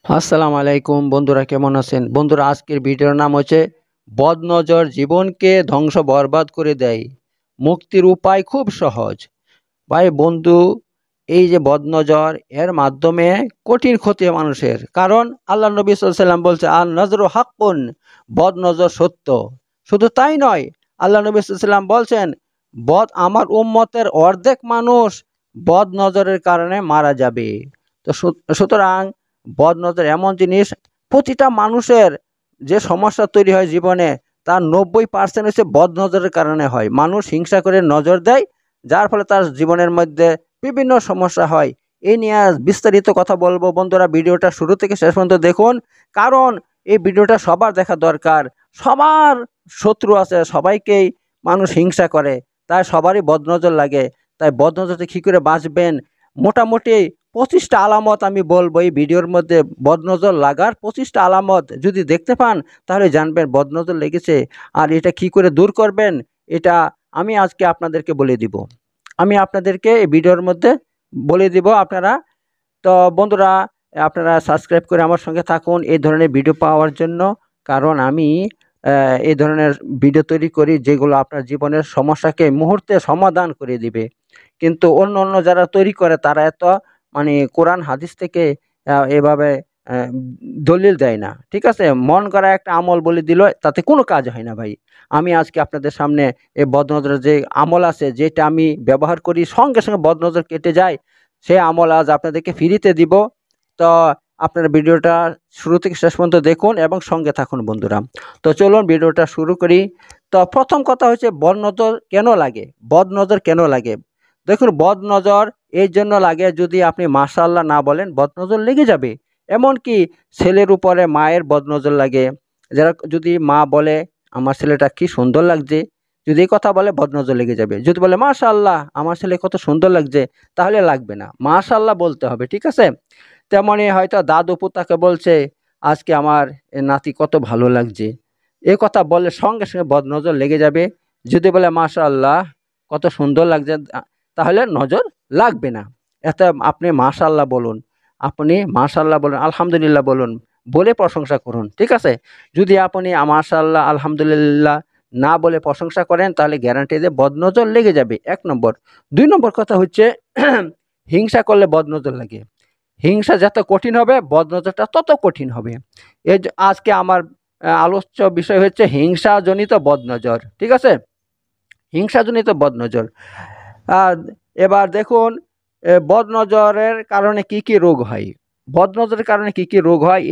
আসসালামু আলাইকুম বন্ধুরা, কেমন আছেন? বন্ধুরা, আজকের ভিডিওর নাম হচ্ছে বদনজর জীবনকে ধ্বংস বরবাদ করে দেয়। মুক্তির উপায় খুব সহজ। ভাই বন্ধু, এই যে বদনজর, এর মাধ্যমে কঠিন ক্ষতি হয় মানুষের। কারণ আল্লাহ নবী সাল্লাল্লাহু আলাইহি ওয়াসাল্লাম বলছে, আর নজরু হাক্কুন, বদনজর সত্য। শুধু তাই নয়, আল্লাহ নবী সাল্লাল্লাহু আলাইহি ওয়াসাল্লাম বলছেন, আমার উম্মতের অর্ধেক মানুষ বদনজরের কারণে মারা যাবে। তো সুতরাং বদনজর এমন জিনিস, প্রতিটা মানুষের যে সমস্যা তৈরি হয় জীবনে, তার 90% হচ্ছে বদনজরের কারণে হয়। মানুষ হিংসা করে নজর দেয়, যার ফলে তার জীবনের মধ্যে বিভিন্ন সমস্যা হয়। এই নিয়ে আজ বিস্তারিত কথা বলবো। বন্ধুরা, ভিডিওটা শুরু থেকে শেষ পর্যন্ত দেখুন, কারণ এই ভিডিওটা সবার দেখা দরকার। সবার শত্রু আছে, সবাইকেই মানুষ হিংসা করে, তাই সবারই বদনজর লাগে। তাই বদনজর থেকে কী করে বাঁচবেন, মোটামুটি 25টা আলামত আমি বলবো এই ভিডিওর মধ্যে। বদনজর লাগার 25টা আলামত যদি দেখতে পান, তাহলে জানবেন বদনজর লেগেছে। আর এটা কি করে দূর করবেন, এটা আমি আজকে আপনাদেরকে বলে দিব। আমি আপনাদেরকে এই ভিডিওর মধ্যে বলে দিব। আপনারা তো বন্ধুরা, আপনারা সাবস্ক্রাইব করে আমার সঙ্গে থাকুন এই ধরনের ভিডিও পাওয়ার জন্য। কারণ আমি এই ধরনের ভিডিও তৈরি করি যেগুলো আপনার জীবনের সমস্যাকে মুহূর্তে সমাধান করে দিবে। কিন্তু অন্য অন্য যারা তৈরি করে, তারা এত মানে কোরআন হাদিস থেকে এভাবে আহ, দলিল দেয় না। ঠিক আছে, মন করা একটা আমল বলে দিল, তাতে কোনো কাজ হয় না ভাই। আমি আজকে আপনাদের সামনে এই বদনজরের যে আমল আছে, যেটা আমি ব্যবহার করি, সঙ্গে সঙ্গে বদনজর কেটে যায়, সেই আমল আজ আপনাদেরকে ফ্রিতে দিব। তো আপনারা ভিডিওটা শুরু থেকে শেষ পর্যন্ত দেখুন এবং সঙ্গে থাকুন বন্ধুরা। তো চলুন ভিডিওটা শুরু করি। তো প্রথম কথা হচ্ছে, বদনজর কেন লাগে? বদনজর কেন লাগে? দেখুন, বদনজর এই জন্য লাগে, যদি আপনি মাশাআল্লাহ না বলেন, বদনজর লেগে যাবে। এমনকি ছেলের উপরে মায়ের বদনজর লাগে। যারা যদি মা বলে, আমার ছেলেটা কি সুন্দর লাগছে, যদি এই কথা বলে, বদনজর লেগে যাবে। যদি বলে মাশাআল্লাহ, আমার ছেলে কত সুন্দর লাগছে, তাহলে লাগবে না, মাশাআল্লাহ বলতে হবে। ঠিক আছে, তেমনি হয়তো দাদু পুতাকে বলছে, আজকে আমার এ নাতি কত ভালো লাগছে, এ কথা বললে সঙ্গে সঙ্গে বদনজর লেগে যাবে। যদি বলে মাশাআল্লাহ, কত সুন্দর লাগছে, তাহলে নজর লাগবে না। এতে আপনি মাশাআল্লাহ বলুন, আপনি মাশাআল্লাহ বলুন, আলহামদুলিল্লাহ বলুন, বলে প্রশংসা করুন। ঠিক আছে, যদি আপনি মাশাআল্লাহ আলহামদুলিল্লাহ না বলে প্রশংসা করেন, তাহলে গ্যারান্টি দিয়ে বদনজর লেগে যাবে, 1 নম্বর। 2 নম্বর কথা হচ্ছে, হিংসা করলে বদনজর লাগে। হিংসা যত কঠিন হবে, বদনজরটা তত কঠিন হবে। আজকে আমার আলোচ্য বিষয় হচ্ছে হিংসাজনিত বদনজর। ঠিক আছে, হিংসাজনিত বদনজর। আর এবার দেখুন, বদনজরের কারণে কি কি রোগ হয়। বদনজরের কারণে কি কি রোগ হয়,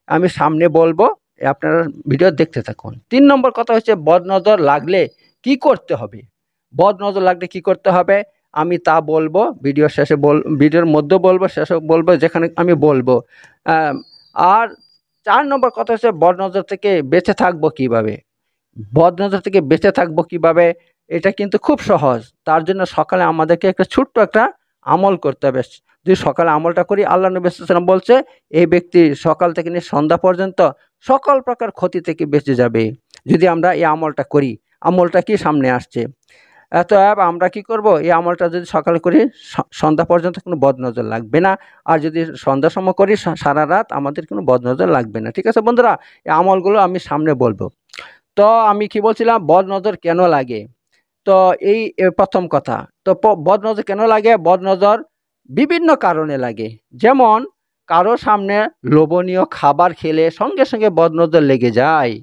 আমি সামনে বলবো, আপনারা ভিডিও দেখতে থাকুন। 3 নম্বর কথা হচ্ছে, বদনজর লাগলে কি করতে হবে। বদনজর লাগলে কি করতে হবে, আমি তা বলবো ভিডিওর শেষে, ভিডিওর মধ্যে বলবো, শেষে বলবো, যেখানে আমি বলবো। আর 4 নম্বর কথা হচ্ছে, বদনজর থেকে বেঁচে থাকবো কিভাবে। বদনজর থেকে বেঁচে থাকবো কিভাবে, এটা কিন্তু খুব সহজ। তার জন্য সকালে আমাদেরকে একটা ছোট্ট একটা আমল করতে হবে। যদি সকালে আমলটা করি, আল্লাহ নবী সাল্লাল্লাহু আলাইহি ওয়াসাল্লাম বলছে, এই ব্যক্তি সকাল থেকে নিয়ে সন্ধ্যা পর্যন্ত সকল প্রকার ক্ষতি থেকে বেঁচে যাবে। যদি আমরা এই আমলটা করি, আমলটা কি সামনে আসছে, আমরা কি করব, এই আমলটা যদি সকালে করি, সন্ধ্যা পর্যন্ত কোনো বদনজর লাগবে না। আর যদি সন্ধ্যার সময় করি, সারা রাত আমাদের কোনো বদনজর লাগবে না। ঠিক আছে বন্ধুরা, এই আমলগুলো আমি সামনে বলবো। তো আমি কি বলছিলাম, বদনজর কেন লাগে? তো এই প্রথম কথা। তো বদনজর কেন লাগে? বদনজর বিভিন্ন কারণে লাগে। যেমন, কারো সামনে লোভনীয় খাবার খেলে সঙ্গে সঙ্গে বদনজর লেগে যায়।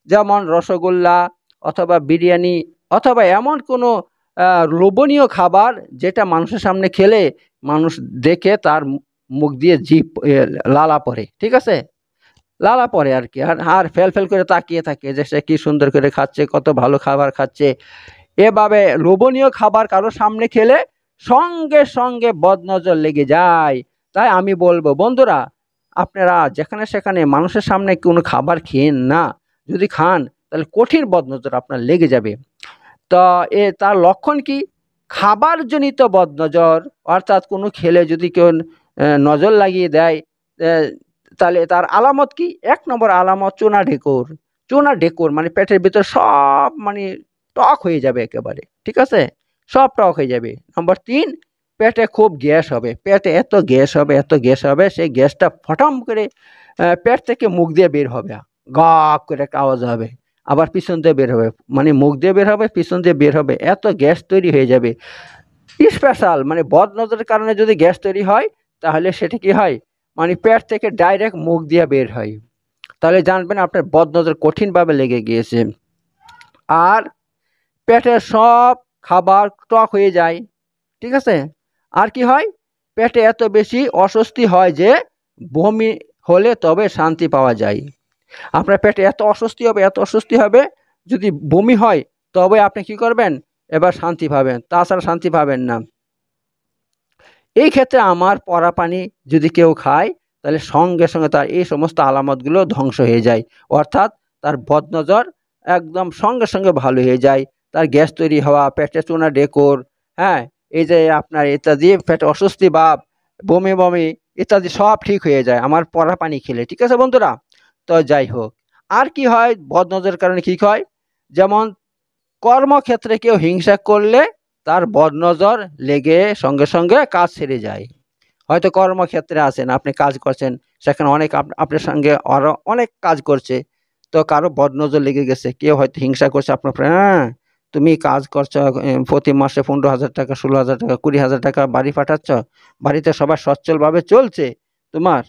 যেমন রসগোল্লা, অথবা বিরিয়ানি, অথবা এমন কোনো লোভনীয় খাবার, যেটা মানুষের সামনে খেলে মানুষ দেখে তার মুখ দিয়ে জিভ লালা পড়ে। ঠিক আছে, লালা পড়ে আর কি, আর ফেল ফেল করে তাকিয়ে থাকে যে সে কি সুন্দর করে খাচ্ছে, কত ভালো খাবার খাচ্ছে। এভাবে লোভনীয় খাবার কারো সামনে খেলে সঙ্গে সঙ্গে বদনজর লেগে যায়। তাই আমি বলবো বন্ধুরা, আপনারা যেখানে সেখানে মানুষের সামনে কোনো খাবার খেয়েন না। যদি খান, তাহলে কঠিন বদনজর আপনার লেগে যাবে। তো তার লক্ষণ কি? খাবারজনিত বদনজর, অর্থাৎ কোনো খেলে যদি কেউ নজর লাগিয়ে দেয়, তাহলে তার আলামত কি? 1 নম্বর আলামত, চুনা ঢেকুর। চুনা ঢেকুর মানে পেটের ভিতর সব মানে টক হয়ে যাবে একেবারে। ঠিক আছে, সব টক হয়ে যাবে। নম্বর 3, পেটে খুব গ্যাস হবে, পেটে এত গ্যাস হবে, এত গ্যাস হবে, সেই গ্যাসটা ফটাম করে পেট থেকে মুখ দিয়ে বের হবে, গা করে একটা আওয়াজ হবে, আবার পিছন দিয়ে বের হবে, মানে মুখ দিয়ে বের হবে, পিছন দিয়ে বের হবে, এত গ্যাস তৈরি হয়ে যাবে। স্পেশাল মানে বদ নজরের কারণে যদি গ্যাস তৈরি হয়, তাহলে সেটা কি হয়, মানে পেট থেকে ডাইরেক্ট মুখ দিয়ে বের হয়, তাহলে জানবেন আপনার বদ নজর কঠিনভাবে লেগে গিয়েছে। আর পেটের সব খাবার টক হয়ে যায়, ঠিক আছে। আর কি হয়, পেটে এত বেশি অস্বস্তি হয় যে বমি হলে তবে শান্তি পাওয়া যায়। আপনার পেটে এত অস্বস্তি হবে, এত অস্বস্তি হবে, যদি বমি হয় তবে আপনি কি করবেন, এবার শান্তি পাবেন, তাছাড়া শান্তি পাবেন না। এই ক্ষেত্রে আমার পরা পানি যদি কেউ খায়, তাহলে সঙ্গে সঙ্গে তার এই সমস্ত আলামতগুলো ধ্বংস হয়ে যায়, অর্থাৎ তার বদনজর একদম সঙ্গে সঙ্গে ভালো হয়ে যায়। তার গ্যাস তৈরি হওয়া, পেটে চুনা ডেকর, হ্যাঁ, এই যে আপনার ইত্যাদি পেটে অস্বস্তি ভাব, বমি বমি ইত্যাদি সব ঠিক হয়ে যায় আমার পরা পানি খেলে, ঠিক আছে বন্ধুরা। তো যাই হোক, আর কি হয় বদনজরের কারণে, কি হয়, যেমন কর্মক্ষেত্রে কেউ হিংসা করলে তার বদনজর লেগে সঙ্গে সঙ্গে কাজ ছেড়ে যায়। হয়তো কর্মক্ষেত্রে আছেন, আপনি কাজ করছেন, সেখানে অনেক আপনার সঙ্গে আরো অনেক কাজ করছে, তো কারো বদনজর লেগে গেছে, কেউ হয়তো হিংসা করছে আপনার উপরে, হ্যাঁ তুমি কাজ করছো, প্রতি মাসে 15,000 টাকা, 16,000 টাকা, 20,000 টাকা বাড়ি পাঠাচ্ছ, বাড়িতে সবাই সচ্ছলভাবে চলছে, তোমার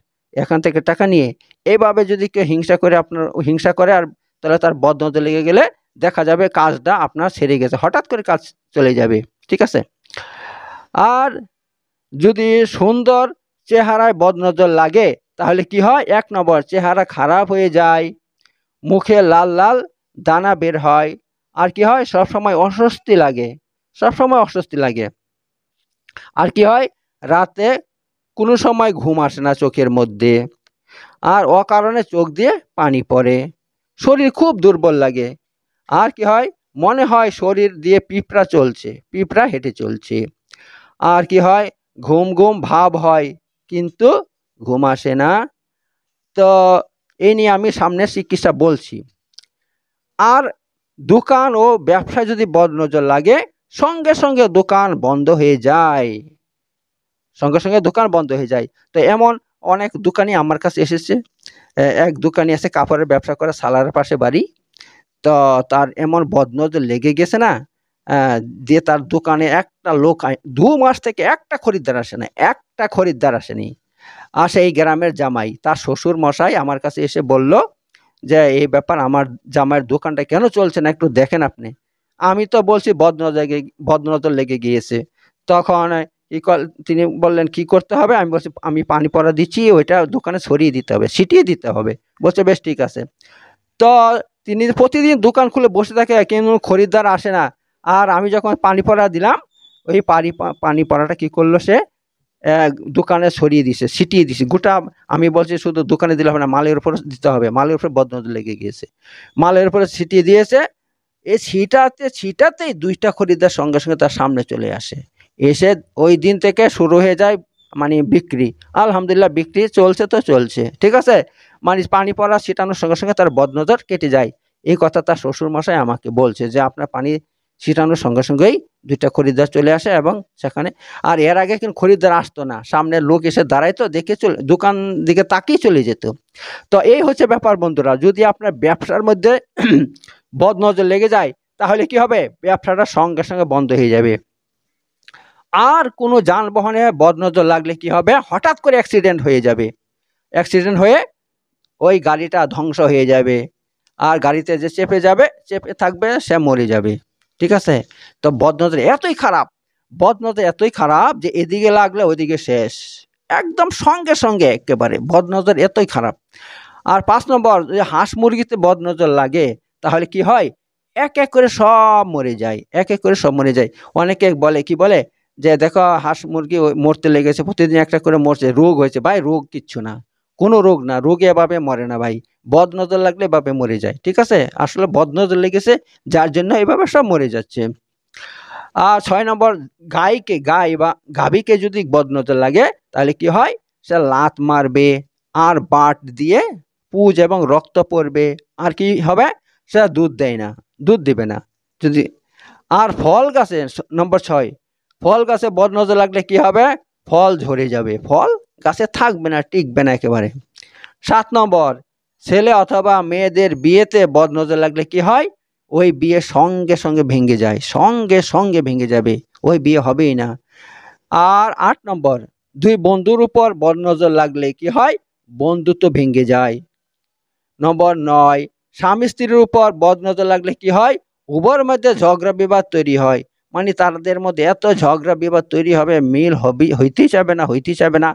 এখান থেকে টাকা নিয়ে, এইভাবে যদি কেউ হিংসা করে, আপনার হিংসা করে, আর তাহলে তার বদনজর লেগে গেলে দেখা যাবে কাজটা আপনার ছেড়ে গেছে, হঠাৎ করে কাজ চলে যাবে, ঠিক আছে। আর যদি সুন্দর চেহারায় বদনজর লাগে, তাহলে কি হয়, 1 নম্বর চেহারা খারাপ হয়ে যায়, মুখে লাল লাল দানা বের হয়, আর কি হয়, সবসময় অস্বস্তি লাগে, সবসময় অস্বস্তি লাগে। আর কি হয়, রাতে কোনো সময় ঘুম আসে না চোখের মধ্যে, আর অকারণে চোখ দিয়ে পানি পড়ে, শরীর খুব দুর্বল লাগে। আর কি হয়, মনে হয় শরীর দিয়ে পিঁপড়া চলছে, পিঁপড়া হেঁটে চলছে। আর কি হয়, ঘুম ঘুম ভাব হয়, কিন্তু ঘুম আসে না। তো এই নিয়ে আমি সামনে চিকিৎসা বলছি। আর দোকান ও ব্যবসায় যদি বদনজর লাগে, সঙ্গে সঙ্গে দোকান বন্ধ হয়ে যায়, সঙ্গে সঙ্গে দোকান বন্ধ হয়ে যায়। তো এমন অনেক দোকানি আমার কাছে এসেছে। এক দোকানি আছে, কাপড়ের ব্যবসা করে, সালারের পাশে বাড়ি। তো তার এমন বদনজর লেগে গেছে না, দিয়ে তার দোকানে একটা লোক 2 মাস থেকে একটা খরিদ্দার আসে না, একটা খরিদ্দার আসেনি। আসে এই গ্রামের জামাই, তার শ্বশুর মশাই আমার কাছে এসে বলল যে এই ব্যাপার, আমার জামাইয়ের দোকানটা কেন চলছে না, একটু দেখেন আপনি। আমি তো বলছি বদনজর লেগে গিয়েছে। তখন তিনি বললেন কি করতে হবে, আমি বলছি আমি পানি পড়া দিচ্ছি, ওইটা দোকানে ছড়িয়ে দিতে হবে, ছিটিয়ে দিতে হবে। বলছে বেশ ঠিক আছে। তো তিনি প্রতিদিন দোকান খুলে বসে থাকে, কিন্তু খরিদ্দার আসে না। আর আমি যখন পানি পড়া দিলাম, ওই পানি পড়াটা কি করলো সে, দোকানে ছড়িয়ে দিছে, ছিটিয়ে দিছে গোটা। আমি বলছি শুধু দোকানে দিলে হবে না, মালের উপর দিতে হবে, মালের উপরে বদনজর লেগে গিয়েছে, মালের উপরে ছিটিয়ে দিয়েছে। এই ছিটাতেই 2টা খরিদ্দার সঙ্গে সঙ্গে তার সামনে চলে আসে, এসে ওই দিন থেকে শুরু হয়ে যায় মানে বিক্রি। আলহামদুলিল্লাহ বিক্রি চলছে তো চলছে, ঠিক আছে। মানে পানি পড়া ছিটানোর সঙ্গে সঙ্গে তার বদনজর কেটে যায়। এই কথা তার শ্বশুর মশাই আমাকে বলছে যে আপনার পানি ছিটানোর সঙ্গে সঙ্গেই 2টা খরিদ্দার চলে আসে, এবং সেখানে আর এর আগে কিন্তু খরিদ্দার আসতো না, সামনে লোক এসে দাঁড়াইতো, দেখে চলে দোকান দিকে তাকিয়ে চলে যেত। তো এই হচ্ছে ব্যাপার বন্ধুরা, যদি আপনার ব্যবসার মধ্যে বদনজর লেগে যায়, তাহলে কি হবে, ব্যবসাটা সঙ্গে সঙ্গে বন্ধ হয়ে যাবে। আর কোনো যানবাহনে বদনজর লাগলে কি হবে, হঠাৎ করে অ্যাক্সিডেন্ট হয়ে যাবে, অ্যাক্সিডেন্ট হয়ে ওই গাড়িটা ধ্বংস হয়ে যাবে, আর গাড়িতে যে চেপে থাকবে সে মরে যাবে, ঠিক আছে। তো বদনজর এতই খারাপ, বদনজর এতই খারাপ যে এদিকে লাগলে ওইদিকে শেষ, একদম সঙ্গে সঙ্গে একেবারে বদনজর এতই খারাপ। আর 5 নম্বর, যে হাঁস মুরগিতে বদনজর লাগে, তাহলে কি হয়, এক এক করে সব মরে যায়, এক এক করে সব মরে যায়। অনেকে বলে কি বলে যে দেখো হাঁস মুরগি মরতে লেগেছে, প্রতিদিন একটা করে মরছে, রোগ হয়েছে। ভাই রোগ কিচ্ছু না, কোনো রোগ না, রোগে এভাবে মরে না ভাই, বদনজর লাগলে এভাবে মরে যায়, ঠিক আছে। আসলে বদনজর লেগেছে, যার জন্য এভাবে সব মরে যাচ্ছে। আর 6 নম্বর, গাই বা গাভীকে যদি বদনজর লাগে, তাহলে কি হয়, সে লাত মারবে, আর বাট দিয়ে পুজ এবং রক্ত পড়বে, আর কি হবে, সে দুধ দেয় না, দুধ দিবে না যদি। আর ফল গাছে, নম্বর 6, ফল গাছে বদনজর লাগলে কি হবে? ফল ঝরে যাবে, ফল গাছে থাকবে না, টিকবে না একেবারে। 7 নম্বর, ছেলে অথবা মেয়েদের বিয়েতে বদনজর লাগলে কি হয়? ওই বিয়ে সঙ্গে সঙ্গে ভেঙে যায়, সঙ্গে সঙ্গে ভেঙে যাবে, ওই বিয়ে হবেই না। আর 8 নম্বর, দুই বন্ধুর উপর বদনজর লাগলে কি হয়? বন্ধুত্ব ভেঙে যায়। নম্বর 9, স্বামী স্ত্রীর উপর বদনজর লাগলে কি হয়? উভয়ের মধ্যে ঝগড়া বিবাদ তৈরি হয়। মানে তাদের মধ্যে এত ঝগড়া বিবাদ তৈরি হবে, মিল হইতেই চাবে না, হইতেই চাবে না।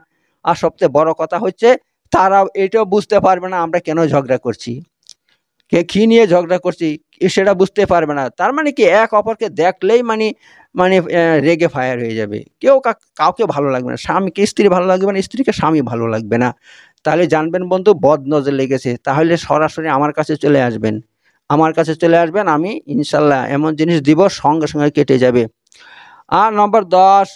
আর সবচেয়ে বড় কথা হচ্ছে, তারা এটাও বুঝতে পারবে না আমরা কেন ঝগড়া করছি, কে কি নিয়ে ঝগড়া করছি, সেটা বুঝতে পারবে না। তার মানে কি, এক অপরকে দেখলেই মানে মানে রেগে ফায়ার হয়ে যাবে। কেউ কাউকে ভালো লাগবে না, স্বামীকে স্ত্রী ভালো লাগবে না, স্ত্রীকে স্বামী ভালো লাগবে না। তাহলে জানবেন বন্ধু, বদনজর লেগেছে। তাহলে সরাসরি আমার কাছে চলে আসবেন, আমার কাছে চলে আসবেন, আমি ইনশাল্লাহ এমন জিনিস দিব, সঙ্গে সঙ্গে কেটে যাবে। আর নম্বর 10,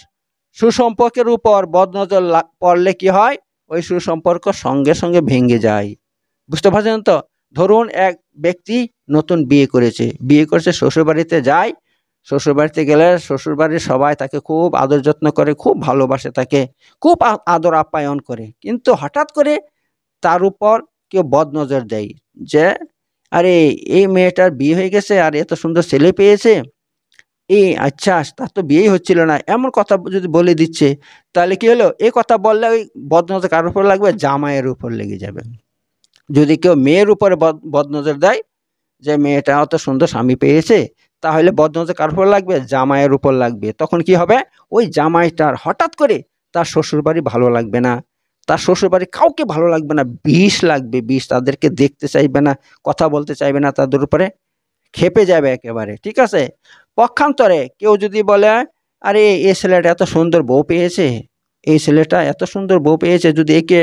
সুসম্পর্কের উপর বদনজর পড়লে কি হয়? ওই সুসম্পর্ক সঙ্গে সঙ্গে ভেঙে যায়। বুঝতে পারছেন তো? ধরুন এক ব্যক্তি নতুন বিয়ে করেছে, শ্বশুরবাড়িতে যায়। শ্বশুরবাড়িতে গেলে শ্বশুরবাড়ির সবাই তাকে খুব আদর যত্ন করে, খুব ভালোবাসে তাকে, খুব আদর আপ্যায়ন করে। কিন্তু হঠাৎ করে তার উপর কেউ বদনজর দেয় যে, আরে এই মেয়েটার বিয়ে হয়ে গেছে আর এত সুন্দর ছেলে পেয়েছে, এই আচ্ছা তার তো বিয়েই হচ্ছিল না, এমন কথা যদি বলে দিচ্ছে, তাহলে কি হলো? এই কথা বললে ওই বদনজর কার উপর লাগবে? জামাইয়ের উপর লেগে যাবে। যদি কেউ মেয়ের উপরে বদনজর দেয় যে মেয়েটা অত সুন্দর স্বামী পেয়েছে, তাহলে বদনজর কার উপর লাগবে? জামাইয়ের উপর লাগবে। তখন কি হবে? ওই জামাইটার হঠাৎ করে তার শ্বশুরবাড়ি ভালো লাগবে না, তার শ্বশুরবাড়ি কাউকে ভালো লাগবে না, বিষ লাগবে, বিষ। তাদেরকে দেখতে চাইবে না, কথা বলতে চাইবে না, তাদের উপরে ক্ষেপে যাবে একেবারে। ঠিক আছে? পক্ষান্তরে কেউ যদি বলে, আরে এই ছেলেটা এত সুন্দর বউ পেয়েছে, এই ছেলেটা এত সুন্দর বউ পেয়েছে, যদি একে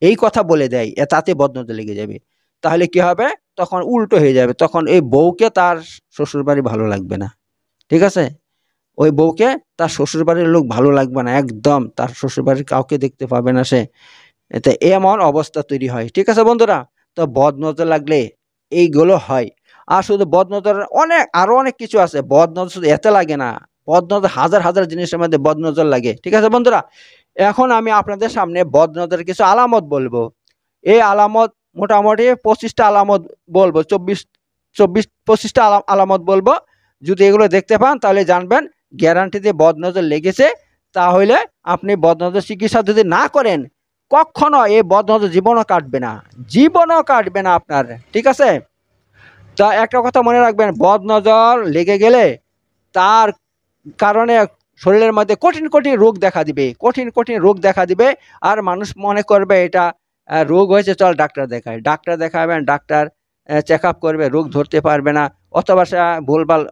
এই কথা বলে দেয়, তাতে বদনজর লেগে যাবে। তাহলে কি হবে? তখন উল্টো হয়ে যাবে, তখন এই বউকে তার শ্বশুরবাড়ি ভালো লাগবে না। ঠিক আছে? ওই বউকে তার শ্বশুরবাড়ির লোক ভালো লাগবে না, একদম তার শ্বশুরবাড়ির কাউকে দেখতে পাবে না সে। এতে এমন অবস্থা তৈরি হয়। ঠিক আছে বন্ধুরা? তো বদনজর লাগলে এইগুলো হয়। আর শুধু বদনজর আরো অনেক কিছু আছে। বদনজর শুধু এতে লাগে না, বদনজর হাজার হাজার জিনিসের মধ্যে বদনজর লাগে। ঠিক আছে বন্ধুরা? এখন আমি আপনাদের সামনে বদনজরের কিছু আলামত বলবো। এই আলামত মোটামুটি 25টা আলামত বলবো, 25টা আলামত বলবো। যদি এগুলো দেখতে পান তাহলে জানবেন গ্যারান্টি দিয়ে বদনজর লেগেছে। তাহলে আপনি বদনজর চিকিৎসা যদি না করেন, কখনো এই বদনজর জীবনও কাটবে না, জীবনও কাটবে না আপনার। ঠিক আছে? তা একটা কথা মনে রাখবেন, বদনজর লেগে গেলে তার কারণে শরীরের মধ্যে কঠিন কঠিন রোগ দেখা দিবে, কঠিন কঠিন রোগ দেখা দিবে। আর মানুষ মনে করবে এটা রোগ হয়েছে, চল ডাক্তার দেখায়, ডাক্তার দেখাবেন, ডাক্তার চেক আপ করবে, রোগ ধরতে পারবে না। অথবা সে ভুলভাল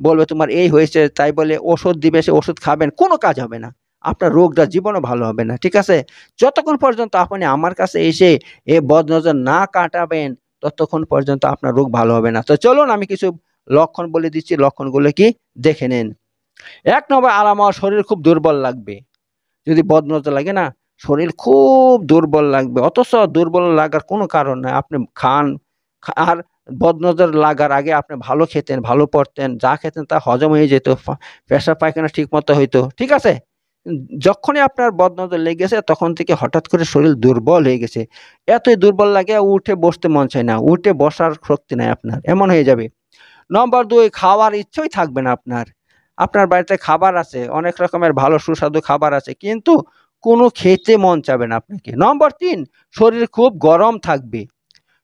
বলবে তোমার এই হয়েছে, তাই বলে ওষুধ দিবে, সে ওষুধ খাবেন, কোনো কাজ হবে না, আপনার রোগটা জীবনও ভালো হবে না। ঠিক আছে? যতক্ষণ পর্যন্ত আপনি আমার কাছে এসে এ বদনজর না কাটাবেন, ততক্ষণ পর্যন্ত আপনার রোগ ভালো হবে না। তো চলুন আমি কিছু লক্ষণ বলে দিচ্ছি, লক্ষণগুলো কি দেখে নেন। 1 নম্বর আলামত, শরীর খুব দুর্বল লাগবে। যদি বদনজর লাগে না, শরীর খুব দুর্বল লাগবে, অথচ দুর্বল লাগার কোনো কারণ নাই। আপনি খান, আর বদনজর লাগার আগে আপনি ভালো খেতেন, ভালো পড়তেন, যা খেতেন তা হজম হয়ে যেত, পেশাব পায়খানা ঠিক মতো হইতো। ঠিক আছে? যখনই আপনার বদনজর লেগেছে তখন থেকে হঠাৎ করে শরীর দুর্বল হয়ে গেছে, এতই দুর্বল লাগে উঠে বসতে মন চায় না, উঠে বসার শক্তি নাই আপনার, এমন হয়ে যাবে। নম্বর 2, খাওয়ার ইচ্ছাই থাকবে না আপনার। আপনার বাড়িতে খাবার আছে, অনেক রকমের ভালো সুস্বাদু খাবার আছে, কিন্তু কোনো খেতে মন চাবে না আপনাকে। নম্বর 3, শরীর খুব গরম থাকবে।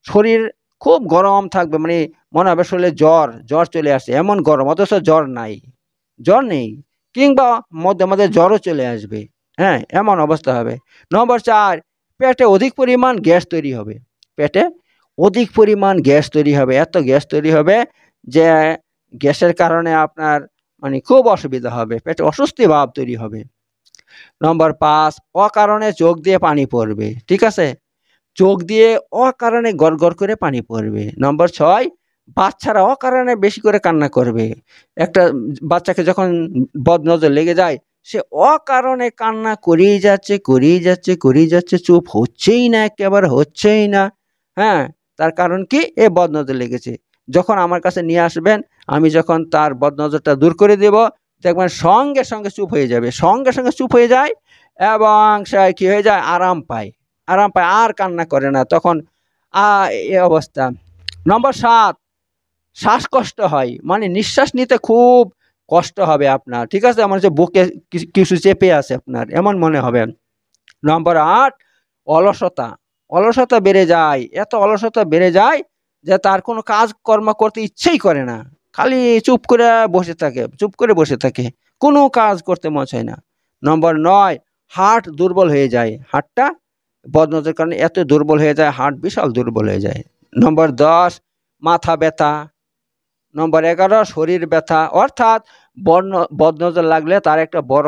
শরীর খুব গরম থাকবে, মানে মনে হবে শরীরে জ্বর জ্বর চলে আসছে, এমন গরম, অথচ জ্বর নাই, জ্বর নেই, কিংবা মধ্যে মধ্যে জ্বরও চলে আসবে। হ্যাঁ, এমন অবস্থা হবে। নম্বর 4, পেটে অধিক পরিমাণ গ্যাস তৈরি হবে। পেটে অধিক পরিমাণ গ্যাস তৈরি হবে, এত গ্যাস তৈরি হবে যে গ্যাসের কারণে আপনার মানে খুব অসুবিধা হবে, পেটে অস্বস্তি ভাব তৈরি হবে। নম্বর 5, অকারণে চোখ দিয়ে পানি পড়বে। ঠিক আছে? চোখ দিয়ে অকারণে গড় গড় করে পানি পড়বে। নম্বর 6, বাচ্চারা অকারণে বেশি করে কান্না করবে। একটা বাচ্চাকে যখন বদনজর লেগে যায়, সে অকারণে কান্না করেই যাচ্ছে, করেই যাচ্ছে, করেই যাচ্ছে, চুপ হচ্ছেই না, একেবারে হচ্ছেই না। হ্যাঁ, তার কারণ কি? এ বদনজর লেগেছে। যখন আমার কাছে নিয়ে আসবেন, আমি যখন তার বদনজরটা দূর করে দেব, দেখবেন সঙ্গে সঙ্গে চুপ হয়ে যাবে, সঙ্গে সঙ্গে চুপ হয়ে যায় এবং সে কি হয়ে যায়, আরাম পায়, আরাম পায়, আর কান্না করে না তখন। এই অবস্থা। নম্বর 7, শ্বাসকষ্ট হয়, মানে নিঃশ্বাস নিতে খুব কষ্ট হবে আপনার, ঠিক আছে, আমার যে বুকে কিছু চেপে আছে আপনার এমন মনে হবে। নম্বর 8, অলসতা, অলসতা বেড়ে যায়, এত অলসতা বেড়ে যায় যে তার কোনো কাজ কর্ম করতে ইচ্ছেই করে না, খালি চুপ করে বসে থাকে, চুপ করে বসে থাকে, কোনো কাজ করতে মন চায় না। নম্বর 9, হার্ট দুর্বল হয়ে যায়, হার্টটা বদনজরের কারণে এত দুর্বল হয়ে যায়, হার্ট বিশাল দুর্বল হয়ে যায়। নম্বর 10, মাথা ব্যথা। নম্বর 11, শরীর ব্যথা, অর্থাৎ বদনজর লাগলে তার একটা বড়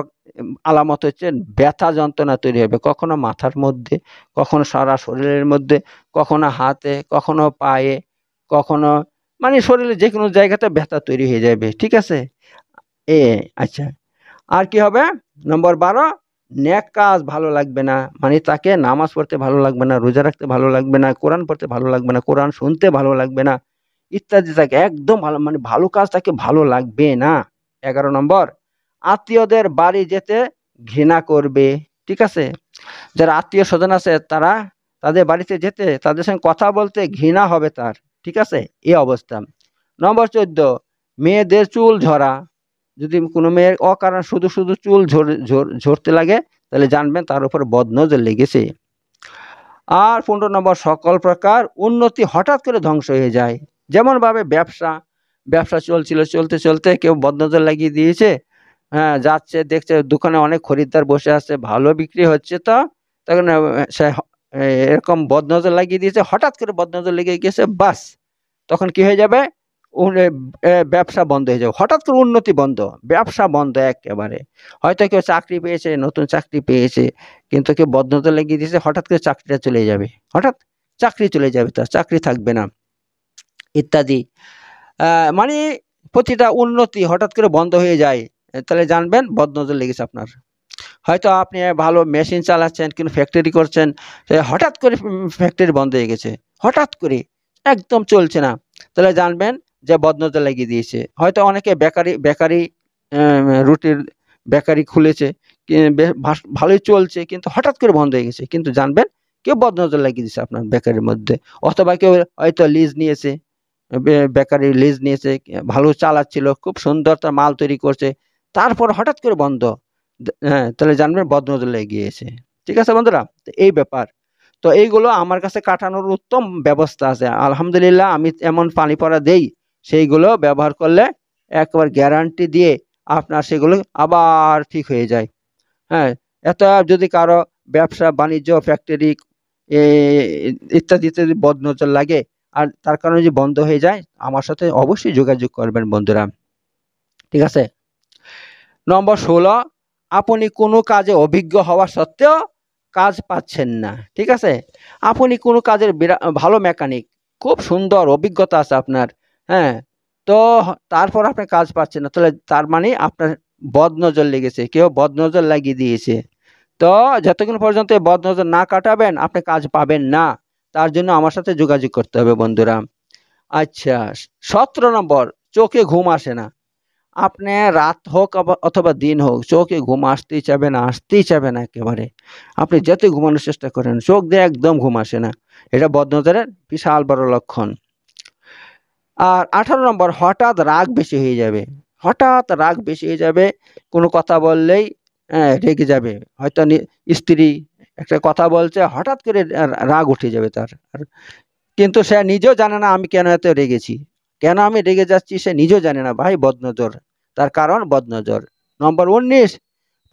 আলামত হচ্ছে ব্যথা যন্ত্রণা তৈরি হবে, কখনো মাথার মধ্যে, কখনো সারা শরীরের মধ্যে, কখনো হাতে, কখনো পায়ে, কখনো মানে শরীরের যে কোনো জায়গাতে ব্যথা তৈরি হয়ে যাবে, ঠিক আছে। আচ্ছা, আর কি হবে? নম্বর 12, নেক কাজ ভালো লাগবে না, মানে তাকে নামাজ পড়তে ভালো লাগবে না, রোজা রাখতে ভালো লাগবে না, কোরআন পড়তে ভালো লাগবে না, কোরআন শুনতে ভালো লাগবে না, ইত্যাদি, তাকে একদম ভালো, মানে ভালো কাজ তাকে ভালো লাগবে না। 11 নম্বর, আত্মীয়দের বাড়ি যেতে ঘৃণা করবে, ঠিক আছে, যারা আত্মীয় স্বজন আছে তারা তাদের বাড়িতে যেতে, তাদের সঙ্গে কথা বলতে ঘৃণা হবে তার, ঠিক আছে, এই অবস্থা। নম্বর 14, মেয়েদের চুল ঝরা, যদি কোনো মেয়ের অকারণ শুধু শুধু চুল ঝরতে লাগে তাহলে জানবেন তার উপর বদনজর লেগেছে। আর 15 নম্বর, সকল প্রকার উন্নতি হঠাৎ করে ধ্বংস হয়ে যায়, যেমন ভাবে ব্যবসা, ব্যবসা চলছিল, চলতে চলতে কেউ বদনজর লাগিয়ে দিয়েছে, হ্যাঁ, যাচ্ছে দেখছে দোকানে অনেক খরিদ্দার বসে আছে, ভালো বিক্রি হচ্ছে, তো তখন সে এরকম বদনজর লাগিয়ে দিয়েছে, হঠাৎ করে বদনজর লেগে গেছে, বাস তখন কি হয়ে যাবে, ব্যবসা বন্ধ হয়ে যাবে, হঠাৎ করে উন্নতি বন্ধ, ব্যবসা বন্ধ একেবারে। হয়তো কেউ চাকরি পেয়েছে, নতুন চাকরি পেয়েছে, কিন্তু কেউ বদনজর লাগিয়ে দিয়েছে, হঠাৎ করে চাকরিটা চলে যাবে, হঠাৎ চাকরি চলে যাবে, তার চাকরি থাকবে না, ইত্যাদি। মানে প্রতিটা উন্নতি হঠাৎ করে বন্ধ হয়ে যায়, তাহলে জানবেন বদনজর লেগেছে আপনার। হয়তো আপনি ভালো মেশিন চালাচ্ছেন, কিন্তু ফ্যাক্টরি করছেন, হঠাৎ করে ফ্যাক্টরি বন্ধ হয়ে গেছে, হঠাৎ করে একদম চলছে না, তাহলে জানবেন যে বদনজর লাগিয়ে দিয়েছে। হয়তো অনেকে বেকারি বেকারি রুটির বেকারি খুলেছে, ভালোই চলছে, কিন্তু হঠাৎ করে বন্ধ হয়ে গেছে, কিন্তু জানবেন কেউ বদনজর লাগিয়ে দিয়েছে আপনার বেকারির মধ্যে। অথবা কেউ হয়তো লিজ নিয়েছে, বেকারি লিজ নিয়েছে, ভালো চালাচ্ছিল, খুব সুন্দর তার মাল তৈরি করছে, তারপর হঠাৎ করে বন্ধ, হ্যাঁ, তাহলে জানবেন বদনজর লেগে গিয়েছে, ঠিক আছে বন্ধুরা, এই ব্যাপার। তো এইগুলো আমার কাছে কাটানোর উত্তম ব্যবস্থা আছে, আলহামদুলিল্লাহ, আমি এমন পানি পড়া দেই, সেইগুলো ব্যবহার করলে একবার গ্যারান্টি দিয়ে আপনার সেগুলো আবার ঠিক হয়ে যায়। হ্যাঁ, এত যদি কারো ব্যবসা বাণিজ্য ফ্যাক্টরি ইত্যাদি ইত্যাদি বদনজর লাগে আর তার কারণে যদি বন্ধ হয়ে যায়, আমার সাথে অবশ্যই যোগাযোগ করবেন বন্ধুরা, ঠিক আছে। নম্বর 16, আপনি কোনো কাজে অভিজ্ঞ হওয়া সত্ত্বেও কাজ পাচ্ছেন না, ঠিক আছে, আপনি কোনো কাজের ভালো মেকানিক, খুব সুন্দর অভিজ্ঞতা আছে আপনার, হ্যাঁ, তো তারপর আপনি কাজ পাচ্ছেন না, তাহলে তার মানে আপনার বদনজর লেগেছে, কেউ বদনজর লাগিয়ে দিয়েছে। তো যতক্ষণ পর্যন্ত বদনজর না কাটাবেন আপনি কাজ পাবেন না, তার জন্য আমার সাথে যোগাযোগ করতে হবে বন্ধুরা। আচ্ছা, 17 নম্বর, চোখে ঘুম আসে না, আপনি রাত হোক অথবা দিন হোক, চোখে ঘুম আসতেই চাবে না, আসতেই চাবে না একেবারে, আপনি যতই ঘুমানোর চেষ্টা করেন চোখ দিয়ে একদম ঘুম আসে না, এটা বদনজরের বিশাল বড় লক্ষণ। আর 18 নম্বর, হঠাৎ রাগ বেশি হয়ে যাবে, হঠাৎ রাগ বেশি হয়ে যাবে, কোনো কথা বললেই রেগে যাবে, হয়তো স্ত্রী একটা কথা বলছে, হঠাৎ করে রাগ উঠে যাবে তার, কিন্তু সে নিজেও জানে না আমি কেন এত রেগেছি, কেন আমি রেগে যাচ্ছি সে নিজেও জানে না, ভাই বদনজর, তার কারণ বদনজর। নম্বর 19,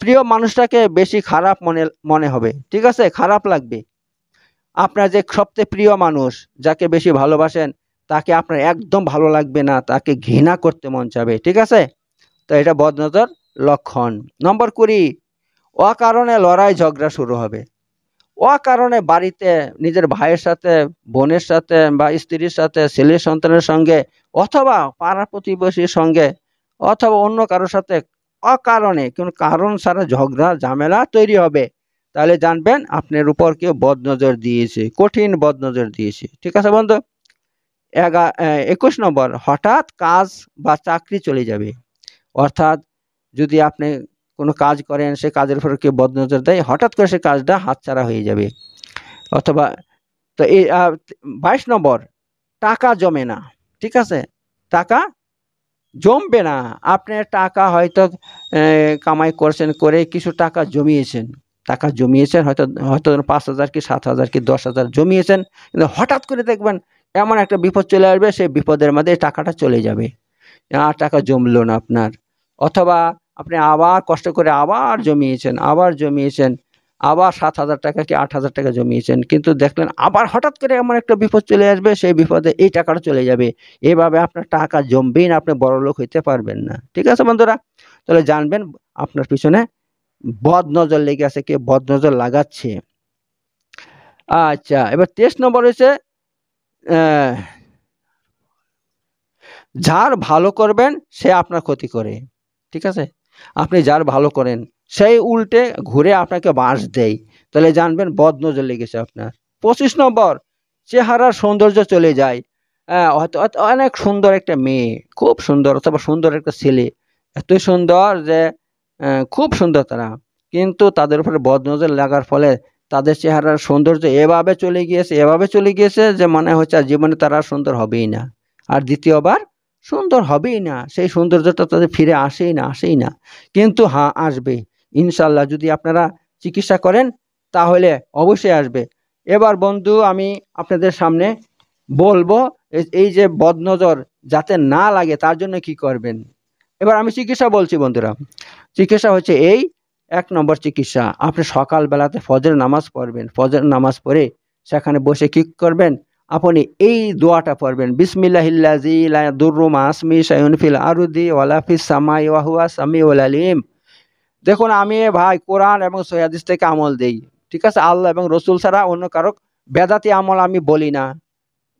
প্রিয় মানুষটাকে বেশি খারাপ মনে হবে, ঠিক আছে, খারাপ লাগবে, আপনার যে সবচেয়ে প্রিয় মানুষ যাকে বেশি ভালোবাসেন তাকে আপনার একদম ভালো লাগবে না, তাকে ঘৃণা করতে মন চাবে, ঠিক আছে, তো এটা বদনজর লক্ষণ। নম্বর 20, অকারণে লড়াই ঝগড়া শুরু হবে, অকারণে বাড়িতে নিজের ভাইয়ের সাথে, বোনের সাথে, বা স্ত্রীর সাথে, ছেলের সন্তানের সঙ্গে, অথবা পাড়া প্রতিবেশীর সঙ্গে, অথবা অন্য কারোর সাথে অকারণে কোনো কারণ ছাড়া ঝগড়া ঝামেলা তৈরি হবে, তাহলে জানবেন আপনার উপর কেউ বদনজর দিয়েছে, কঠিন বদনজর দিয়েছে, ঠিক আছে বন্ধু। 21 নম্বর, হঠাৎ কাজ বা চাকরি চলে যাবে, অর্থাৎ যদি আপনি কোনো কাজ করেন, সে কাজের উপর কেউ বদনজর দেয়, হঠাৎ করে সে কাজটা হাতছাড়া হয়ে যাবে। অথবা তো এই 22 নম্বর, টাকা জমে না। ঠিক আছে? টাকা জমবে না। আপনি টাকা হয়তো কামাই করছেন, করে কিছু টাকা জমিয়েছেন। টাকা জমিয়েছেন হয়তো হয়তো ৫,০০০ কি ৭,০০০ কি ১০,০০০ জমিয়েছেন। কিন্তু হঠাৎ করে দেখবেন এমন একটা বিপদ চলে আসবে, সেই বিপদের মধ্যে এই টাকাটা চলে যাবে। আর টাকা জমলো না আপনার। অথবা আপনি আবার কষ্ট করে আবার জমিয়েছেন, আবার ৭,০০০ টাকা কি ৮,০০০ টাকা জমিয়েছেন। কিন্তু দেখলেন আবার হঠাৎ করে এমন একটা বিপদ চলে আসবে, সেই বিপদে এই টাকাটা চলে যাবে। এভাবে আপনার টাকা জমবেই না, আপনি বড়লোক হইতে পারবেন না। ঠিক আছে বন্ধুরা? তাহলে জানবেন আপনার পিছনে বদনজর লেগে আছে, কে বদনজর লাগাচ্ছে। আচ্ছা, এবার ২৩ নম্বর হচ্ছে আহ যার ভালো করবেন সে আপনার ক্ষতি করে। ঠিক আছে? আপনি যার ভালো করেন সেই উল্টে ঘুরে আপনাকে বাঁশ দেয়। তাহলে জানবেন বদনজর লেগেছে আপনার। ২৫ নম্বর, চেহারার সৌন্দর্য চলে যায়। হয়তো হয়তো অনেক সুন্দর একটা মেয়ে, খুব সুন্দর, অথবা সুন্দর একটা ছেলে, এতই সুন্দর যে খুব সুন্দর তারা। কিন্তু তাদের উপরে বদনজর লাগার ফলে তাদের চেহারার সৌন্দর্য এভাবে চলে গিয়েছে যে মনে হচ্ছে আর জীবনে তারা আর সুন্দর হবেই না। আর দ্বিতীয়বার সুন্দর হবেই না। সেই সৌন্দর্যটা তাদের ফিরে আসেই না। কিন্তু হ্যাঁ, আসবে। ইনশাআল্লাহ যদি আপনারা চিকিৎসা করেন তাহলে অবশ্যই আসবে। এবার বন্ধু আমি আপনাদের সামনে বলবো এই যে বদনজর যাতে না লাগে তার জন্য কি করবেন। এবার আমি চিকিৎসা বলছি বন্ধুরা। চিকিৎসা হচ্ছে এই ১ নম্বর চিকিৎসা, আপনি সকালবেলাতে ফজরের নামাজ পড়বেন। ফজরের নামাজ পড়ে সেখানে বসে কি করবেন? আপনি এই দোয়াটা পড়বেন, বিসমিল্লাহিল্লাযী লা ইয়াদুররু মা ইসমিহি শাইউন ফিল আরদি ওয়ালা ফিস সামাই ওয়া হুয়া সামিউল আলিম। দেখুন আমি ভাই কোরআন এবং সহিহ হাদিস থেকে আমল দেই। ঠিক আছে? আল্লাহ এবং রাসূল ছাড়া অন্য কারো বেদাতি আমল আমি বলি না।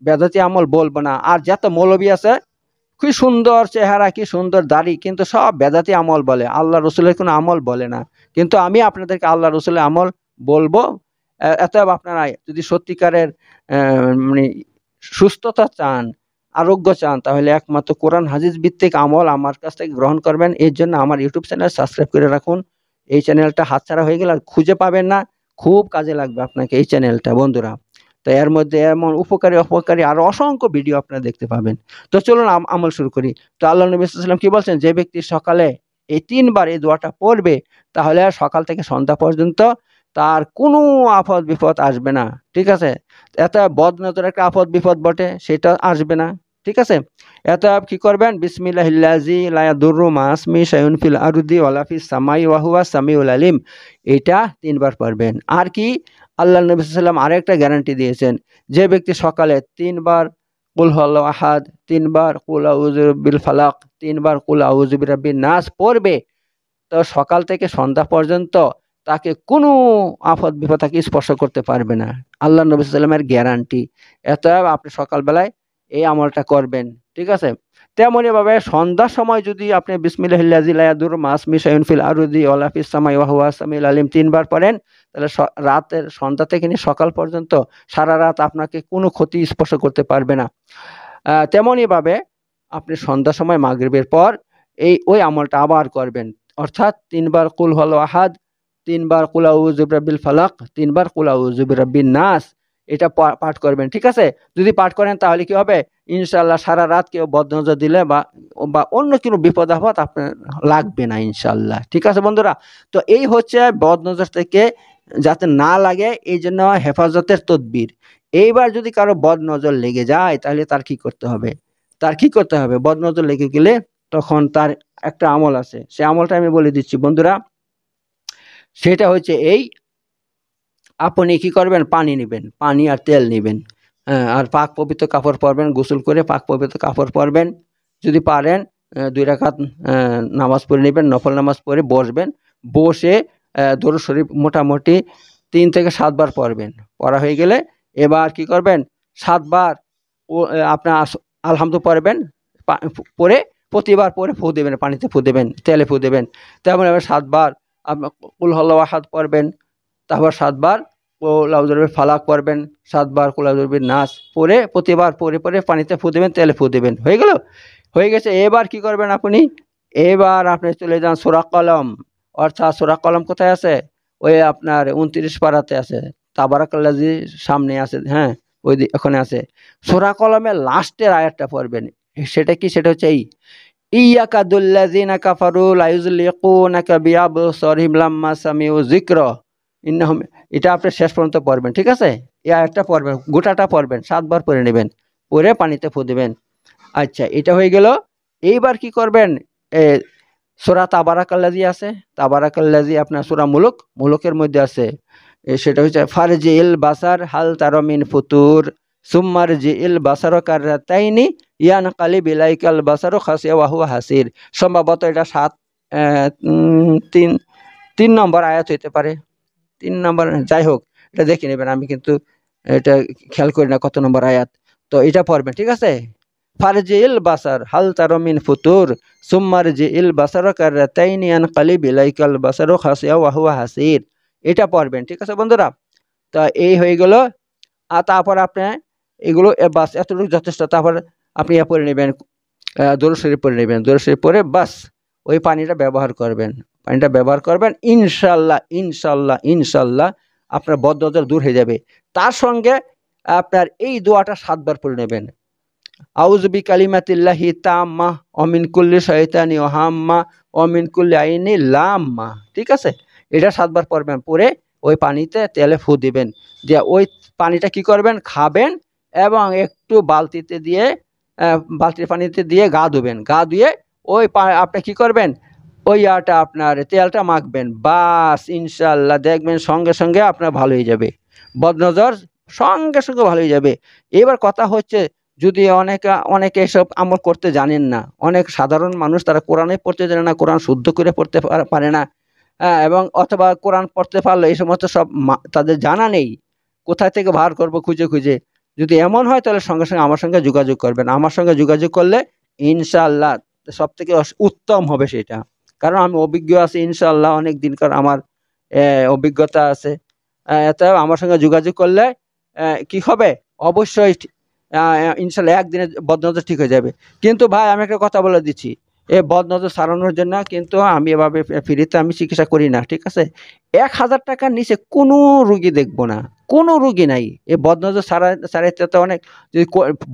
বেদাতি আমল বলবো না। আর যত মৌলবি আছে, কি সুন্দর চেহারা, কি সুন্দর দাড়ি, কিন্তু সব বেদাতি আমল বলে, আল্লাহ রসুলের কোনো আমল বলে না। কিন্তু আমি আপনাদেরকে আল্লাহ রসুলের আমল বলবো। অতএব আপনারা যদি সত্যিকারের মানে সুস্থতা চান, আরোগ্য চান, তাহলে একমাত্র কোরআন হাদিস ভিত্তিক আমল আমার কাছ থেকে গ্রহণ করবেন। এর জন্য আমার ইউটিউব চ্যানেল সাবস্ক্রাইব করে রাখুন। এই চ্যানেলটা হাতছাড়া হয়ে গেলে আর খুঁজে পাবেন না। খুব কাজে লাগবে আপনাকে এই চ্যানেলটা বন্ধুরা। তো এর মধ্যে এমন উপকারী অপকারী আরো অসংখ্য ভিডিও আপনারা দেখতে পাবেন। তো চলুন আমল শুরু করি। তো আল্লাহ নবী সাল্লাল্লাহু আলাইহি ওয়াসাল্লাম কি বলছেন? যে ব্যক্তি সকালে এই ৩ বার এই দোয়াটা পড়বে, তাহলে আর সকাল থেকে সন্ধ্যা পর্যন্ত তার কোনো আপদ বিপদ আসবে না। ঠিক আছে? এত বদনজর একটা আপদ বিপদ বটে, সেটা আসবে না। ঠিক আছে? এত কি করবেন? বিসমিল্লাহিল্লাযী লা ইয়াদুররু মা ইসমিহি শাইউন ফিল আরদি ওয়ালা ফিস সামাই ওয়া হুয়া সামিউল আলিম। এটা ৩ বার পড়বেন। আর কি আল্লাহ নবী সাল্লাল্লাহু আলাইহি ওয়াসাল্লাম আরেকটা গ্যারান্টি দিয়েছেন, যে ব্যক্তি সকালে ৩ বার কুল হুয়াল্লাহু আহাদ, ৩ বার কুল আউযু বিল ফালাক, ৩ বার কুল আউযু বিরাব্বিন নাস পড়বে, তো সকাল থেকে সন্ধ্যা পর্যন্ত তাকে কোনো আফত বিপদ তাকে স্পর্শ করতে পারবে না। আল্লাহ নবী সাল্লাল্লাহু আলাইহি ওয়াসাল্লামের গ্যারান্টি। অতএব আপনি সকালবেলায় এই আমলটা করবেন। ঠিক আছে? তেমনি ভাবে সন্ধ্যার সময় যদি আপনি বিসমিল্লাহিল্লাযী লা ইয়াদুররু মা ইসমিহি শাইউন ফিল আরদি ওয়ালা ফিস সামাই ওয়া হুয়া সামিউল আলিম ৩ বার পড়েন, তাহলে রাতের সন্ধ্যা থেকে নিয়ে সকাল পর্যন্ত সারা রাত আপনাকে কোনো ক্ষতি স্পর্শ করতে পারবে না। তেমনি ভাবে আপনি সন্ধ্যার সময় মাগরিবের পর ওই আমলটা আবার করবেন। অর্থাৎ ৩ বার কুল হুয়াল্লাহু আহাদ, ৩ বার কুল আউযু বিরাব্বিল ফালাক, ৩ বার কুল আউযু বিরাব্বিন নাস, এটা পাঠ করবেন। ঠিক আছে? যদি পাঠ করেন তাহলে কি হবে? ইনশাআল্লাহ সারা রাত কেউ বদনজর দিলে বা অন্য কোনো বিপদ আপদ আপনার লাগবে না ইনশাআল্লাহ। ঠিক আছে বন্ধুরা? তো এই হচ্ছে বদনজর থেকে যাতে না লাগে এইজন্য হেফাজতের তদবির। এইবার যদি কারো বদনজর লেগে যায় তাহলে তার কি করতে হবে? বদনজর লেগে গেলে তখন তার একটা আমল আছে। সেই আমলটা আমি বলে দিচ্ছি বন্ধুরা। সেটা হচ্ছে এই, আপনি কি করবেন? পানি নিবেন, পানি আর তেল নিবেন। হ্যাঁ, আর পাক পবিত্র কাপড় পরবেন, গোসল করে পাক পবিত্র কাপড় পরবেন। যদি পারেন ২ রাকাত নামাজ পড়ে নিবেন, নফল নামাজ পড়ে বসবেন। বসে দরুদ শরীফ মোটামুটি ৩ থেকে ৭ বার পড়বেন। পড়া হয়ে গেলে এবার কি করবেন? ৭ বার আপনার আলহামদু পড়বেন। পড়ে প্রতিবার পড়ে ফু দেবেন, পানিতে ফু দেবেন, তেলে ফু দেবেন। তেমন এবার ৭ বার আপনার কুল হুয়াল্লাহু আহাদ পড়বেন। তারপর ৭ বার কুল আউযু বিল ফালাক পড়বেন, ৭ বার কুল আউযু বিন নাস পড়ে প্রতিবার পড়ে পানিতে ফু দেবেন, তেলে ফু দেবেন। হয়ে গেল? হয়ে গেছে। এবার কি করবেন আপনি? এবার আপনি চলে যান সূরা কলম, অর্থাৎ সূরা কলম কোথায় আছে? ওই আপনার 29 পারাতে আছে, তাবারাকাল্লাযী সামনে আছে, হ্যাঁ ওখানে আছে। সূরা কলমের লাস্টের আয়াতটা পড়বেন। সেটা কি? সেটা হচ্ছে এই ইয়াকাদুল্লাযিনা কাফারু লায়ুযলিকুনাকা বিআবসারিহিম লাম্মা সামিউ যিকরা ইন্নাহুম। এটা আপনি শেষ পর্যন্ত পড়বেন, ঠিক আছে? এই আয়াতটা পড়বেন, গোটাটা পড়বেন, 7 বার পড়ে নেবেন, পড়ে পানিতে ফু দিবেন। আচ্ছা, এটা হয়ে গেল। এইবার কি করবেন? এ সূরা তাবারাকাল্লাযী আছে, তাবারাকাল্লাযী আপনার সূরা মুলক, মুলকের মধ্যে আছে। সেটা হচ্ছে ফারজিল বাসার হাল তারা মিন ফুতুর সুম্মারজিল বাসার কাররাতাইনি ইয়ানকালিব ইলাইকাল বাসারু খাসিয়া ওয়া হুয়া হাসির। সম্ভবত এটা 3 নম্বর আয়াত হইতে পারে, 3 নম্বর, যাই হোক এটা দেখে নেবেন। আমি কিন্তু এটা খেয়াল করি না কত নম্বর আয়াত। তো এটা পড়বেন, ঠিক আছে? ফারজিল বাসার হাল তারা মিন ফুতুর সুম্মারজিল বাসার কাররাতাইনি ইয়ানকালিব ইলাইকাল বাসারু খাসিয়া ওয়া হুয়া হাসির। এটা পড়বেন, ঠিক আছে বন্ধুরা? তা এই হয়ে গেল। আর তারপর আপনি এগুলো বাস এতটুকু যথেষ্ট। তারপর আপনি পরে নেবেন, দরুদ শরীফ পরে নেবেন, দরুদ শরীফ পরে বাস ওই পানিটা ব্যবহার করবেন। পানিটা ব্যবহার করবেন, ইনশাল্লাহ ইনশাল্লাহ ইনশাল্লাহ আপনার বদনজর দূর হয়ে যাবে। তার সঙ্গে আপনার এই দোয়াটা 7 বার পড়ে নেবেন। আউযু বিকালিমাতিল্লাহি তাম্মাহ ওয়া মিন কুল্লি শাইতানি ওয়া হাম্মা ওয়া মিন কুল্লি আইনি লাম্মা, ঠিক আছে? এটা 7 বার পড়বেন, পড়ে ওই পানিতে তেলে ফু দিবেন, দিয়ে ওই পানিটা কি করবেন? খাবেন এবং একটু বালতিতে দিয়ে বালতির পানিতে দিয়ে গা ধুবেন। গা ধুয়ে ওই আপনি কি করবেন? ওই আপনার তেলটা মাখবেন, বাস ইনশাল্লাহ দেখবেন সঙ্গে সঙ্গে আপনার ভালো হয়ে যাবে, বদনজর সঙ্গে সঙ্গে ভালো হয়ে যাবে। এবার কথা হচ্ছে, যদি অনেকে এসব আমল করতে জানেন না, অনেক সাধারণ মানুষ তারা কোরআনে পড়তে জানে না, কোরআন শুদ্ধ করে পড়তে পারে না, এবং অথবা কোরআন পড়তে পারলে এই সমস্ত সব তাদের জানা নেই, কোথায় থেকে বার করব খুঁজে খুঁজে। যদি এমন হয় তাহলে সঙ্গে সঙ্গে আমার সঙ্গে যোগাযোগ করবেন। আমার সঙ্গে যোগাযোগ করলে ইনশাআল্লাহ সব থেকে উত্তম হবে সেটা, কারণ আমি অভিজ্ঞ আছি ইনশাআল্লাহ, অনেক দিনকার আমার অভিজ্ঞতা আছে। এতে আমার সঙ্গে যোগাযোগ করলে কি হবে? অবশ্যই ইনশাল্লাহ একদিনে বদনজর ঠিক হয়ে যাবে। কিন্তু ভাই আমি একটা কথা বলে দিচ্ছি, এই বদনজর সারানোর জন্য কিন্তু আমি এভাবে ফ্রিতে আমি চিকিৎসা করি না, ঠিক আছে? 1000 টাকার নিচে কোনো রুগী দেখবো না, কোনো রুগী নাই। এই বদনজর সারাইতে তো অনেক, যদি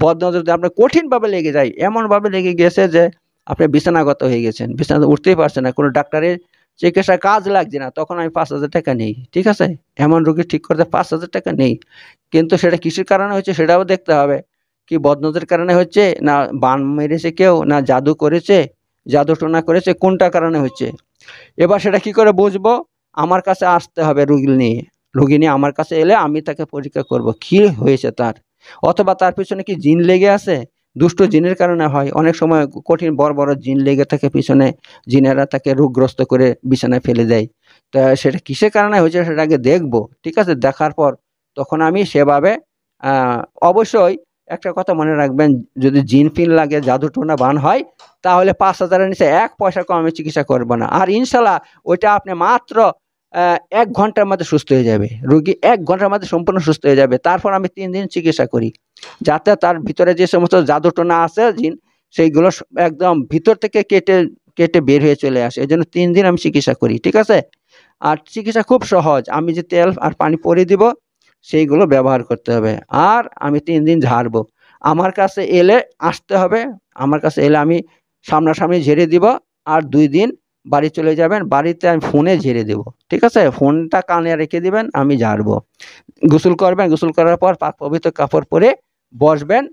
বদনজর যদি আপনার কঠিনভাবে লেগে যায়, এমনভাবে লেগে গেছে যে আপনি বিছানাগত হয়ে গেছেন, বিছানা উঠতেই পারছেন না, কোনো ডাক্তারের চিকিৎসা কাজ লাগছে না, তখন আমি 5000 টাকা নেই, ঠিক আছে? এমন রোগী ঠিক করতে 5000 টাকা নেই। কিন্তু সেটা কিসের কারণে হচ্ছে সেটাও দেখতে হবে। কি বদনজরের কারণে হচ্ছে, না বান মেরেছে কেউ, না জাদু করেছে, জাদু টোনা করেছে, কোনটা কারণে হচ্ছে? এবার সেটা কি করে বুঝবো? আমার কাছে আসতে হবে রুগী নিয়ে আমার কাছে এলে আমি তাকে পরীক্ষা করব কি হয়েছে তার। অথবা তার পিছনে কি জিন লেগে আছে, দুষ্ট জিনের কারণে হয়। অনেক সময় কঠিন বড় বড় জিন লেগে থাকে পিছনে, জিনেরা তাকে রোগগ্রস্ত করে বিছানায় ফেলে দেয়। তা সেটা কিসের কারণে হয়েছে সেটা আগে দেখবো, ঠিক আছে? দেখার পর তখন আমি সেভাবে অবশ্যই একটা কথা মনে রাখবেন, যদি জিন ফিন লাগে, জাদু টোনা বান হয়, তাহলে 5000-এর নিচে 1 পয়সা কম আমি চিকিৎসা করব না। আর ইনশাল্লাহ ওইটা আপনি মাত্র 1 ঘন্টার মধ্যে সুস্থ হয়ে যাবে, রুগী 1 ঘন্টার মধ্যে সম্পূর্ণ সুস্থ হয়ে যাবে। তারপর আমি 3 দিন চিকিৎসা করি, যাতে তার ভিতরে যে সমস্ত জাদু টোনা আছে, জিন, সেইগুলো একদম ভিতর থেকে কেটে কেটে বের হয়ে চলে আসে। এই জন্য 3 দিন আমি চিকিৎসা করি, ঠিক আছে? আর চিকিৎসা খুব সহজ, আমি যে তেল আর পানি পরিয়ে দিব সেইগুলো ব্যবহার করতে হবে, আর আমি 3 দিন ঝাড়বো। আমার কাছে এলে আসতে হবে, আমার কাছে এলে আমি সামনাসামনি ঝেড়ে দিব, আর 2 দিন বাড়ি চলে যাবেন, বাড়িতে আমি ফোনে ঝেড়ে দেব, ঠিক আছে? ফোনটা কানে রেখে দিবেন, আমি ঝাড়বো। গোসল করবেন, গোসল করার পর পাক পবিত্র কাপড় পরে বসবেন,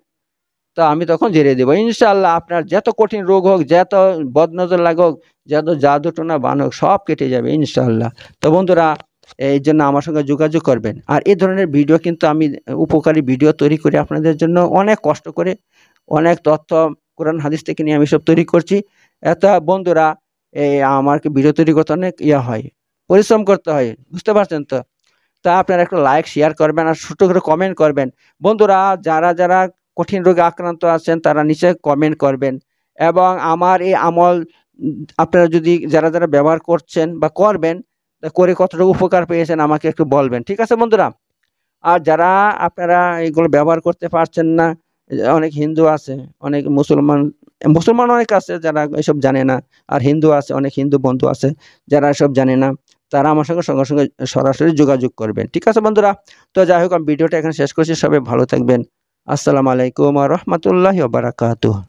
তো আমি তখন ঝেড়ে দেবো। ইনশাআল্লাহ আপনার যত কঠিন রোগ হোক, যত বদনজর লাগুক, যত জাদু টোনা বান হোক, সব কেটে যাবে ইনশাআল্লাহ। তো বন্ধুরা, এই জন্য আমার সঙ্গে যোগাযোগ করবেন। আর এই ধরনের ভিডিও কিন্তু আমি উপকারী ভিডিও তৈরি করি আপনাদের জন্য, অনেক কষ্ট করে, অনেক তথ্য কোরআন হাদিস থেকে নিয়ে আমি সব তৈরি করছি। এত বন্ধুরা, এই আমার ভিডিও তৈরি করতে অনেক হয়, পরিশ্রম করতে হয়, বুঝতে পারছেন তো? তা আপনারা একটা লাইক শেয়ার করবেন আর ছোট করে কমেন্ট করবেন। বন্ধুরা, যারা যারা কঠিন রোগে আক্রান্ত আছেন তারা নিচে কমেন্ট করবেন, এবং আমার এই আমল আপনারা যদি যারা যারা ব্যবহার করছেন বা করবেন, তা করে কতটুকু উপকার পেয়েছেন আমাকে একটু বলবেন, ঠিক আছে বন্ধুরা? আর যারা আপনারা এগুলো ব্যবহার করতে পারছেন না, অনেক হিন্দু আছে, অনেক মুসলমান মুসলমান অনেক আছে যারা এসব জানে না, আর হিন্দু আছে, অনেক হিন্দু বন্ধু আছে যারা এসব জানে না, তারা আমার সঙ্গে সঙ্গে সঙ্গে সরাসরি যোগাযোগ করবেন। ঠিক আছে বন্ধুরা, তো যাই হোক আমি ভিডিওটা এখানে শেষ করছি, সবাই ভালো থাকবেন। আসসালামু আলাইকুম ওয়া রাহমাতুল্লাহি ওয়া বারাকাতুহু।